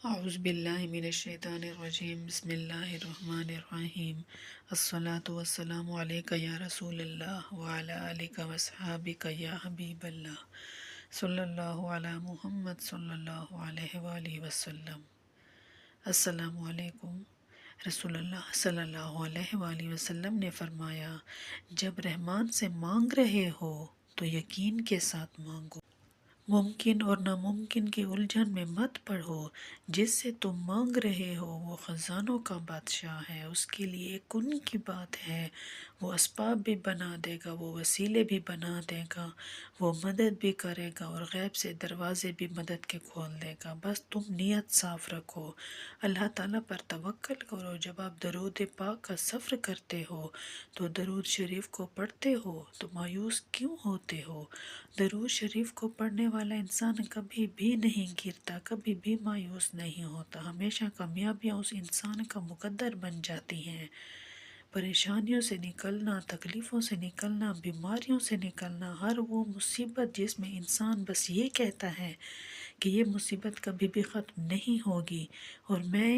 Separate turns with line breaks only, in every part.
اعوذ باللہ من الشیطان الرجیم بسم اللہ الرحمن الرحیم الصلاة والسلام علیکہ یا رسول اللہ وعلی آلک واصحابک یا حبیب اللہ صلی اللہ علی محمد صلی اللہ علیہ وآلہ وسلم۔ السلام علیکم۔ رسول اللہ صلی اللہ علیہ وآلہ وسلم نے فرمایا، جب رحمان سے مانگ رہے ہو تو یقین کے ساتھ مانگو، ممکن اور ناممکن کی الجھن میں مت پڑو۔ جس سے تم مانگ رہے ہو وہ خزانوں کا بادشاہ ہے، اس کے لیے کن کی بات ہے، وہ اسباب بھی بنا دے گا، وہ وسیلے بھی بنا دے گا، وہ مدد بھی کرے گا اور غیب سے دروازے بھی مدد کے کھول دے گا۔ بس تم نیت صاف رکھو، اللہ تعالیٰ پر توکل کرو۔ جب آپ درود پاک کا سفر کرتے ہو تو درود شریف کو پڑھتے ہو تو مایوس کیوں ہوتے ہو؟ درود شریف کو پڑھنے والا انسان کبھی بھی نہیں گرتا، کبھی بھی مایوس نہیں ہوتا، ہمیشہ کامیابیاں اس انسان کا مقدر بن جاتی ہیں۔ پریشانیوں سے نکلنا، تکلیفوں سے نکلنا، بیماریوں سے نکلنا، ہر وہ مصیبت جس میں انسان بس یہ کہتا ہے کہ یہ مصیبت کبھی بھی ختم نہیں ہوگی اور میں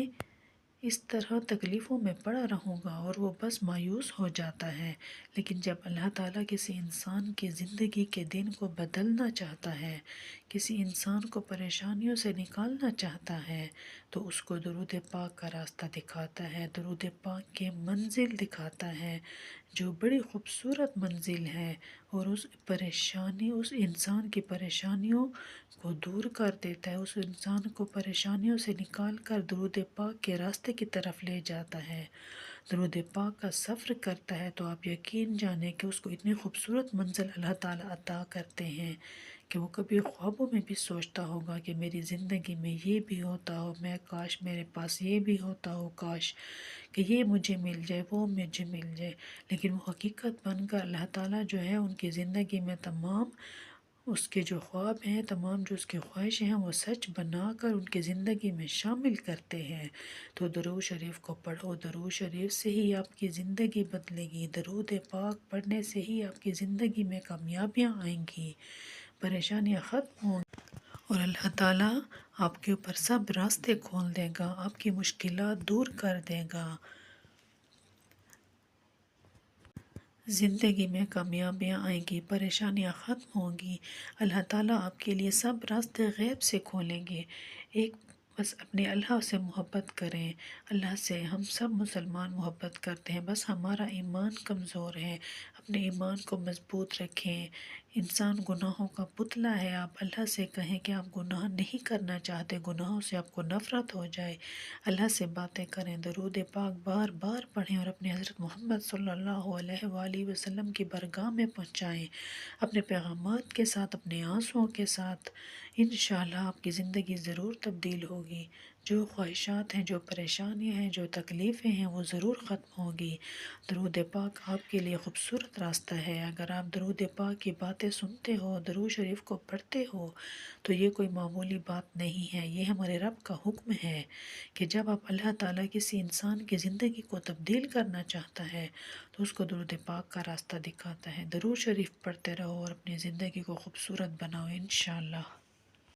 اس طرح تکلیفوں میں پڑا رہوں گا، اور وہ بس مایوس ہو جاتا ہے۔ لیکن جب اللہ تعالیٰ کسی انسان کی زندگی کے دن کو بدلنا چاہتا ہے، کسی انسان کو پریشانیوں سے نکالنا چاہتا ہے تو اس کو درود پاک کا راستہ دکھاتا ہے، درود پاک کے منزل دکھاتا ہے، جو بڑی خوبصورت منزل ہے، اور اس انسان کی پریشانیوں کو دور کر دیتا ہے، اس انسان کو پریشانیوں سے نکال کر درود پاک کے راستے کی طرف لے جاتا ہے، درود پاک کا سفر کرتا ہے۔ تو آپ یقین جانیں کہ اس کو اتنی خوبصورت منزل اللہ تعالیٰ عطا کرتے ہیں کہ وہ کبھی خوابوں میں بھی سوچتا ہوگا کہ میری زندگی میں یہ بھی ہوتا ہو، میں کاش میرے پاس یہ بھی ہوتا ہو، کاش کہ یہ مجھے مل جائے، وہ مجھے مل جائے، لیکن وہ حقیقت بن کر اللہ تعالیٰ جو ہے ان کی زندگی میں تمام اس کے جو خواب ہیں، تمام جو اس کی خواہشیں ہیں، وہ سچ بنا کر ان کی زندگی میں شامل کرتے ہیں۔ تو درود شریف کو پڑھو، درود شریف سے ہی آپ کی زندگی بدلے گی، درود پاک پڑھنے سے ہی آپ کی زندگی میں کامیابیاں آئیں گی، پریشانیاں ختم ہوں گی، اور اللہ تعالیٰ آپ کے اوپر سب راستے کھول دے گا، آپ کی مشکلات دور کر دے گا، زندگی میں کامیابیاں آئیں گی، پریشانیاں ختم ہوں گی، اللہ تعالیٰ آپ کے لیے سب راستے غیب سے کھولیں گے۔ ایک بس اپنے اللہ سے محبت کریں، اللہ سے ہم سب مسلمان محبت کرتے ہیں، بس ہمارا ایمان کمزور ہے، اپنے ایمان کو مضبوط رکھیں۔ انسان گناہوں کا پتلا ہے، آپ اللہ سے کہیں کہ آپ گناہ نہیں کرنا چاہتے، گناہوں سے آپ کو نفرت ہو جائے، اللہ سے باتیں کریں، درود پاک بار بار پڑھیں اور اپنے حضرت محمد صلی اللہ علیہ وآلہ وسلم کی بارگاہ میں پہنچائیں، اپنے پیغامات کے ساتھ، اپنے آنسوؤں کے ساتھ۔ انشاءاللہ آپ کی زندگی ضرور تبدیل ہوگی، جو خواہشات ہیں، جو پریشانیاں ہیں، جو تکلیفیں ہیں، وہ ضرور ختم ہوگی۔ درود پاک آپ کے لیے خوبصورت راستہ ہے۔ اگر آپ درود پاک کی باتیں سنتے ہو، درود شریف کو پڑھتے ہو تو یہ کوئی معمولی بات نہیں ہے، یہ ہمارے رب کا حکم ہے کہ جب آپ اللہ تعالیٰ کسی انسان کی زندگی کو تبدیل کرنا چاہتا ہے تو اس کو درود پاک کا راستہ دکھاتا ہے۔ درود شریف پڑھتے رہو اور اپنی زندگی کو خوبصورت بناؤ انشاءاللہ۔